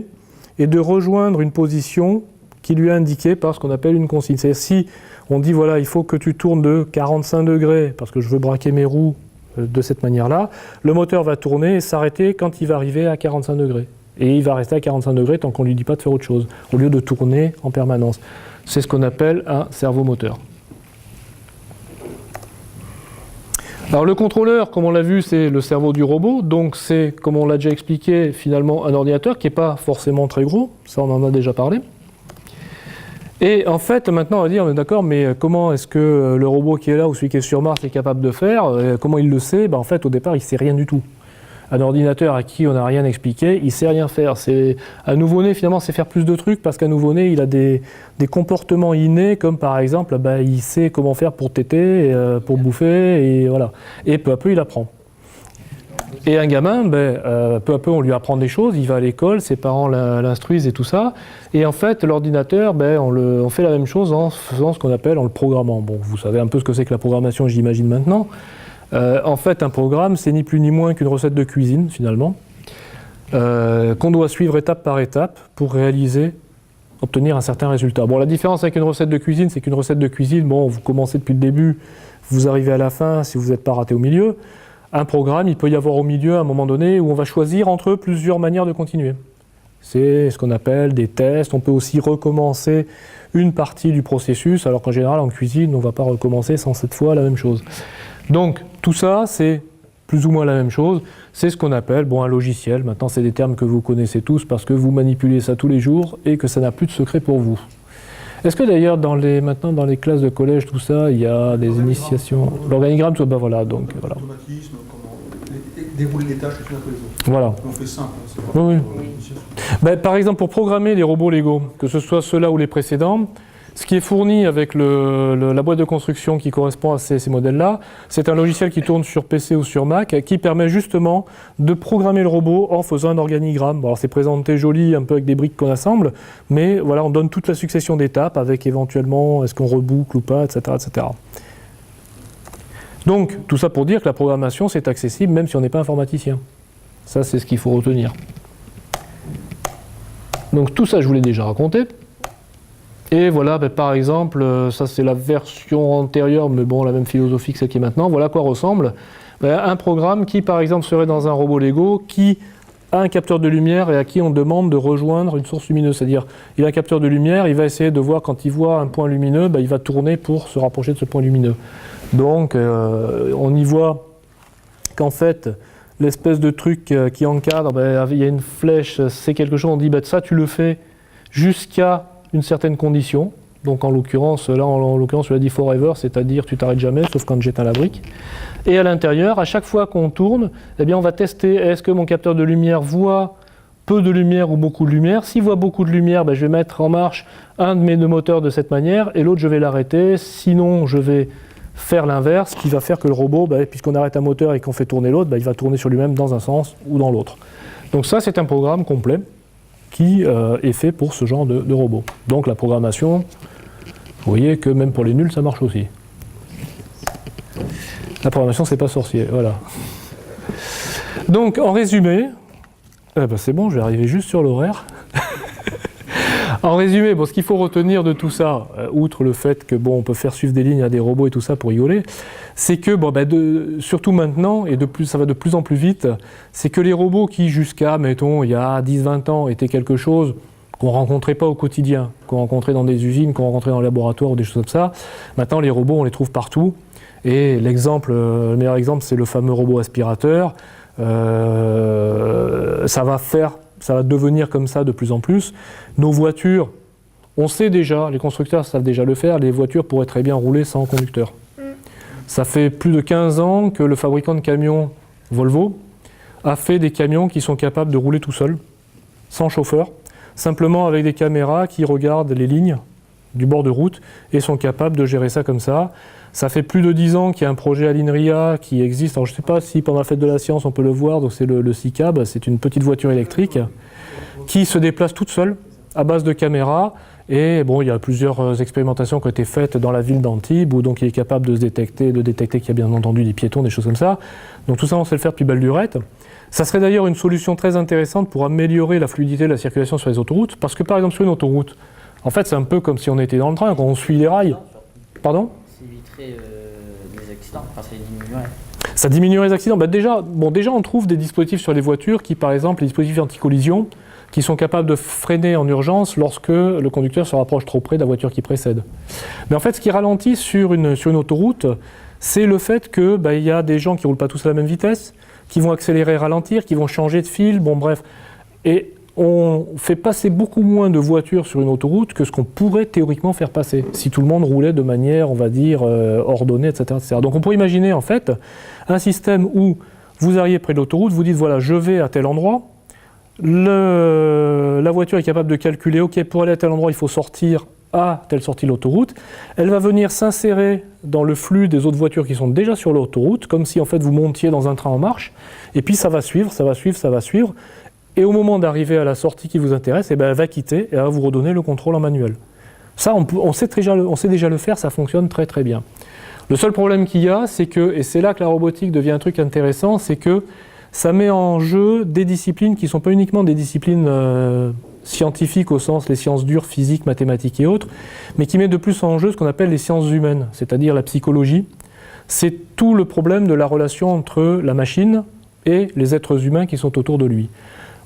et de rejoindre une position qui lui est indiquée par ce qu'on appelle une consigne. C'est-à-dire si on dit voilà, il faut que tu tournes de 45 degrés parce que je veux braquer mes roues de cette manière-là, le moteur va tourner et s'arrêter quand il va arriver à 45 degrés. Et il va rester à 45 degrés tant qu'on ne lui dit pas de faire autre chose, au lieu de tourner en permanence. C'est ce qu'on appelle un servomoteur. Alors le contrôleur, comme on l'a vu, c'est le cerveau du robot. Donc c'est, comme on l'a déjà expliqué, finalement un ordinateur qui n'est pas forcément très gros. Ça, on en a déjà parlé. Et en fait, maintenant, on va dire, on est d'accord, mais comment est-ce que le robot qui est là ou celui qui est sur Mars est capable de faire? Comment il le sait? En fait, au départ, il ne sait rien du tout. Un ordinateur à qui on n'a rien expliqué, il ne sait rien faire. Un nouveau-né, finalement, sait faire plus de trucs parce qu'un nouveau-né, il a des comportements innés, comme par exemple, il sait comment faire pour téter, pour bouffer, et voilà. Et peu à peu, il apprend. Et un gamin, peu à peu, on lui apprend des choses, il va à l'école, ses parents l'instruisent et tout ça. Et en fait, l'ordinateur, on fait la même chose en faisant ce qu'on appelle, en le programmant. Bon, vous savez un peu ce que c'est que la programmation, j'imagine maintenant. En fait, un programme, c'est ni plus ni moins qu'une recette de cuisine, finalement, qu'on doit suivre étape par étape pour obtenir un certain résultat. Bon, la différence avec une recette de cuisine, c'est qu'une recette de cuisine, vous commencez depuis le début, vous arrivez à la fin si vous n'êtes pas raté au milieu. Un programme, il peut y avoir au milieu, à un moment donné, où on va choisir entre plusieurs manières de continuer. C'est ce qu'on appelle des tests. On peut aussi recommencer une partie du processus, alors qu'en général, en cuisine, on ne va pas recommencer 107 fois la même chose. Donc, tout ça, c'est plus ou moins la même chose. C'est ce qu'on appelle un logiciel. Maintenant, c'est des termes que vous connaissez tous parce que vous manipulez ça tous les jours et que ça n'a plus de secret pour vous. Est-ce que d'ailleurs, maintenant, dans les classes de collège, tout ça, il y a des initiations? L'organigramme, tout, voilà. Donc, voilà. L'automatisme, comment dérouler les tâches les unes après les autres. Voilà. On fait simple. C'est Oui, pas oui. Par exemple, pour programmer les robots Lego, que ce soit ceux-là ou les précédents, ce qui est fourni avec la boîte de construction qui correspond à ces modèles-là, c'est un logiciel qui tourne sur PC ou sur Mac qui permet justement de programmer le robot en faisant un organigramme. Bon, alors c'est présenté joli, un peu avec des briques qu'on assemble, mais voilà, on donne toute la succession d'étapes avec éventuellement est-ce qu'on reboucle ou pas, etc., etc. Donc, tout ça pour dire que la programmation, c'est accessible même si on n'est pas informaticien. Ça, c'est ce qu'il faut retenir. Donc tout ça, je vous l'ai déjà raconté. Et voilà, par exemple, ça c'est la version antérieure, mais bon, la même philosophie que celle qui est maintenant. Voilà à quoi ressemble un programme qui, par exemple, serait dans un robot Lego, qui a un capteur de lumière et à qui on demande de rejoindre une source lumineuse. C'est-à-dire, il a un capteur de lumière, il va essayer de voir, quand il voit un point lumineux, il va tourner pour se rapprocher de ce point lumineux. Donc, on y voit qu'en fait, l'espèce de truc qui encadre, il y a une flèche, c'est quelque chose, on dit, ça tu le fais jusqu'à une certaine condition. Donc en l'occurrence, là, en l'occurrence, je l'ai dit forever, c'est-à-dire tu t'arrêtes jamais, sauf quand j'éteins la brique. Et à l'intérieur, à chaque fois qu'on tourne, eh bien, on va tester, est-ce que mon capteur de lumière voit peu de lumière ou beaucoup de lumière? S'il voit beaucoup de lumière, je vais mettre en marche un de mes deux moteurs de cette manière, et l'autre, je vais l'arrêter. Sinon, je vais faire l'inverse, qui va faire que le robot, puisqu'on arrête un moteur et qu'on fait tourner l'autre, il va tourner sur lui-même dans un sens ou dans l'autre. Donc ça, c'est un programme complet qui est fait pour ce genre de robot. Donc la programmation, vous voyez que même pour les nuls, ça marche aussi. La programmation, c'est pas sorcier, voilà. Donc en résumé, c'est bon, je vais arriver juste sur l'horaire. En résumé, ce qu'il faut retenir de tout ça, outre le fait que on peut faire suivre des lignes à des robots et tout ça pour rigoler, c'est que surtout maintenant, et ça va de plus en plus vite, c'est que les robots qui jusqu'à, mettons, il y a 10-20 ans, étaient quelque chose qu'on ne rencontrait pas au quotidien, qu'on rencontrait dans des usines, qu'on rencontrait dans les laboratoires ou des choses comme ça, maintenant les robots, on les trouve partout. Et le meilleur exemple, c'est le fameux robot aspirateur. Ça va devenir comme ça de plus en plus. Nos voitures, on sait déjà, les constructeurs savent déjà le faire, les voitures pourraient très bien rouler sans conducteur. Ça fait plus de 15 ans que le fabricant de camions Volvo a fait des camions qui sont capables de rouler tout seuls, sans chauffeur, simplement avec des caméras qui regardent les lignes du bord de route et sont capables de gérer ça comme ça. Ça fait plus de 10 ans qu'il y a un projet à l'INRIA qui existe. Alors je ne sais pas si pendant la fête de la science on peut le voir, donc c'est le SICAB, c'est une petite voiture électrique qui se déplace toute seule à base de caméras. Et il y a plusieurs expérimentations qui ont été faites dans la ville d'Antibes où donc il est capable de détecter qu'il y a bien entendu des piétons, des choses comme ça. Donc tout ça on sait le faire depuis belle lurette. Ça serait d'ailleurs une solution très intéressante pour améliorer la fluidité de la circulation sur les autoroutes, parce que par exemple sur une autoroute, en fait c'est un peu comme si on était dans le train, quand on suit les rails. Pardon ? Ça éviterait des accidents, ça diminuerait. Ça diminuerait les accidents. Déjà on trouve des dispositifs sur les voitures qui, par exemple, les dispositifs anti-collision, qui sont capables de freiner en urgence lorsque le conducteur se rapproche trop près de la voiture qui précède. Mais en fait, ce qui ralentit sur une autoroute, c'est le fait que il y a des gens qui ne roulent pas tous à la même vitesse, qui vont accélérer, ralentir, qui vont changer de fil, bref. Et on fait passer beaucoup moins de voitures sur une autoroute que ce qu'on pourrait théoriquement faire passer, si tout le monde roulait de manière, on va dire, ordonnée, etc., etc. Donc on pourrait imaginer, en fait, un système où vous arrivez près de l'autoroute, vous dites, voilà, je vais à tel endroit, la voiture est capable de calculer, ok, pour aller à tel endroit, il faut sortir à telle sortie de l'autoroute. Elle va venir s'insérer dans le flux des autres voitures qui sont déjà sur l'autoroute, comme si en fait vous montiez dans un train en marche, et puis ça va suivre, ça va suivre, ça va suivre, et au moment d'arriver à la sortie qui vous intéresse, elle va quitter et elle va vous redonner le contrôle en manuel. Ça, on sait déjà le faire, ça fonctionne très très bien. Le seul problème qu'il y a, c'est que, et c'est là que la robotique devient un truc intéressant, c'est que ça met en jeu des disciplines qui ne sont pas uniquement des disciplines scientifiques au sens les sciences dures, physique, mathématiques et autres, mais qui met de plus en jeu ce qu'on appelle les sciences humaines, c'est-à-dire la psychologie. C'est tout le problème de la relation entre la machine et les êtres humains qui sont autour de lui.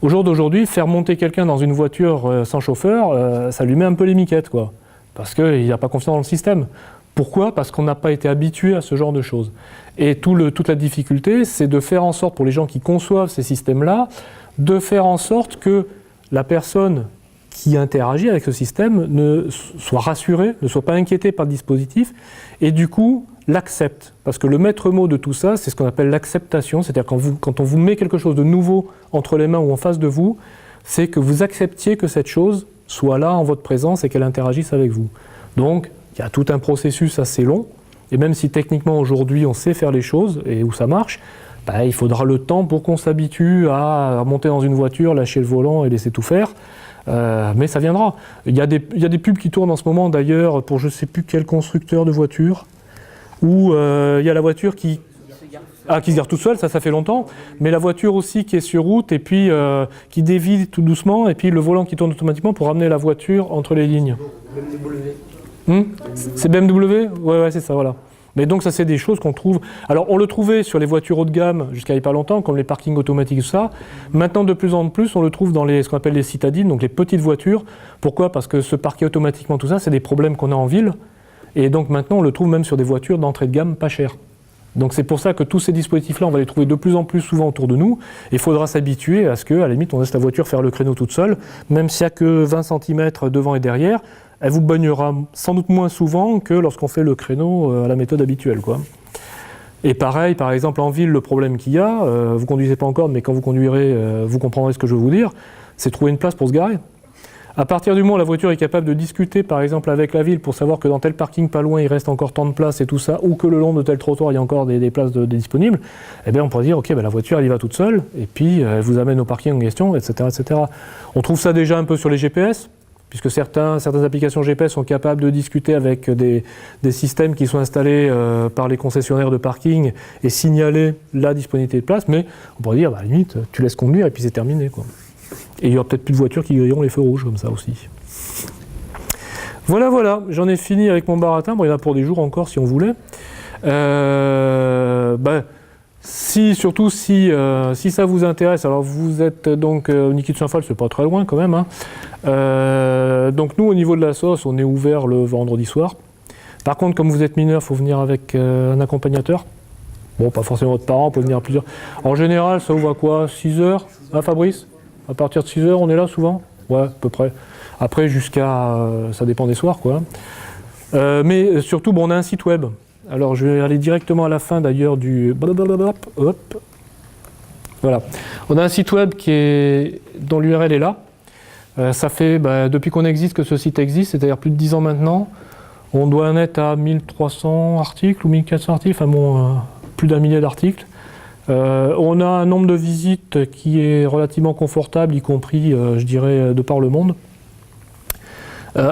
Au jour d'aujourd'hui, faire monter quelqu'un dans une voiture sans chauffeur, ça lui met un peu les miquettes, quoi. Parce qu'il n'a pas confiance dans le système. Pourquoi? Parce qu'on n'a pas été habitué à ce genre de choses. Et toute la difficulté, c'est de faire en sorte, pour les gens qui conçoivent ces systèmes-là, de faire en sorte que la personne qui interagit avec ce système soit rassurée, ne soit pas inquiétée par le dispositif, et du coup, l'accepte. Parce que le maître mot de tout ça, c'est ce qu'on appelle l'acceptation, c'est-à-dire quand on vous met quelque chose de nouveau entre les mains ou en face de vous, c'est que vous acceptiez que cette chose soit là en votre présence et qu'elle interagisse avec vous. Donc, il y a tout un processus assez long, et même si techniquement aujourd'hui on sait faire les choses et où ça marche, il faudra le temps pour qu'on s'habitue à monter dans une voiture, lâcher le volant et laisser tout faire. Mais ça viendra. Il y a des pubs qui tournent en ce moment d'ailleurs pour je ne sais plus quel constructeur de voiture, où il y a la voiture qui se gare toute seule, ça fait longtemps, mais la voiture aussi qui est sur route et puis qui dévie tout doucement, et puis le volant qui tourne automatiquement pour ramener la voiture entre les lignes. C'est BMW? Ouais, c'est ça, voilà. Mais donc ça, c'est des choses qu'on trouve... Alors, on le trouvait sur les voitures haut de gamme jusqu'à il n'y a pas longtemps, comme les parkings automatiques et tout ça. Maintenant, de plus en plus, on le trouve dans ce qu'on appelle les citadines, donc les petites voitures. Pourquoi? Parce que se parquer automatiquement, tout ça, c'est des problèmes qu'on a en ville. Et donc maintenant, on le trouve même sur des voitures d'entrée de gamme pas chères. Donc c'est pour ça que tous ces dispositifs-là, on va les trouver de plus en plus souvent autour de nous. Il faudra s'habituer à ce qu'à la limite, on laisse la voiture faire le créneau toute seule, même s'il n'y a que 20 cm devant et derrière. Elle vous bagnera sans doute moins souvent que lorsqu'on fait le créneau à la méthode habituelle, quoi. Et pareil, par exemple, en ville, le problème qu'il y a, vous ne conduisez pas encore, mais quand vous conduirez, vous comprendrez ce que je veux vous dire, c'est trouver une place pour se garer. À partir du moment où la voiture est capable de discuter, par exemple, avec la ville pour savoir que dans tel parking pas loin, il reste encore tant de places et tout ça, ou que le long de tel trottoir, il y a encore des places disponibles, eh bien, on pourrait dire, ok, la voiture, elle y va toute seule, et puis elle vous amène au parking en question, etc., etc. On trouve ça déjà un peu sur les GPS, puisque certaines applications GPS sont capables de discuter avec des systèmes qui sont installés par les concessionnaires de parking et signaler la disponibilité de place, mais on pourrait dire, à la limite, tu laisses conduire et puis c'est terminé, quoi. Et il n'y aura peut-être plus de voitures qui grilleront les feux rouges comme ça aussi. Voilà, j'en ai fini avec mon baratin. Bon, il y en a pour des jours encore si on voulait. Surtout si ça vous intéresse, alors vous êtes donc au Niki de Saint-Phal, c'est pas très loin quand même, hein. Donc nous au niveau de la sauce, on est ouvert le vendredi soir. Par contre, comme vous êtes mineur, il faut venir avec un accompagnateur. Bon, pas forcément votre parent, on peut venir à plusieurs. En général, ça ouvre à quoi? 6 heures, hein, Fabrice? À partir de 6 heures, on est là souvent? Ouais, à peu près. Après, jusqu'à... ça dépend des soirs, quoi. Mais surtout, on a un site web. Alors, je vais aller directement à la fin, d'ailleurs, du... Hop. Voilà. On a un site web dont l'URL est là. Ça fait, depuis qu'on existe, que ce site existe, c'est-à-dire plus de 10 ans maintenant. On doit en être à 1300 articles ou 1400 articles, enfin bon, plus d'un millier d'articles. On a un nombre de visites qui est relativement confortable, y compris, je dirais, de par le monde.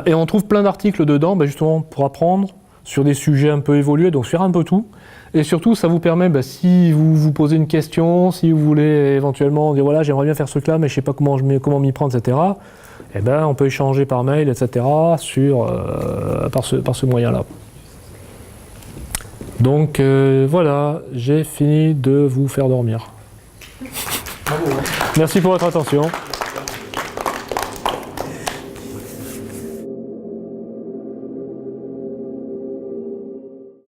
Et on trouve plein d'articles dedans, justement, pour apprendre sur des sujets un peu évolués, donc sur un peu tout. Et surtout, ça vous permet, si vous vous posez une question, si vous voulez éventuellement dire, voilà, j'aimerais bien faire ce truc-là, mais je ne sais pas comment m'y prendre, etc. Eh ben, on peut échanger par mail, etc., par ce moyen-là. Donc voilà, j'ai fini de vous faire dormir. Bravo, hein. Merci pour votre attention.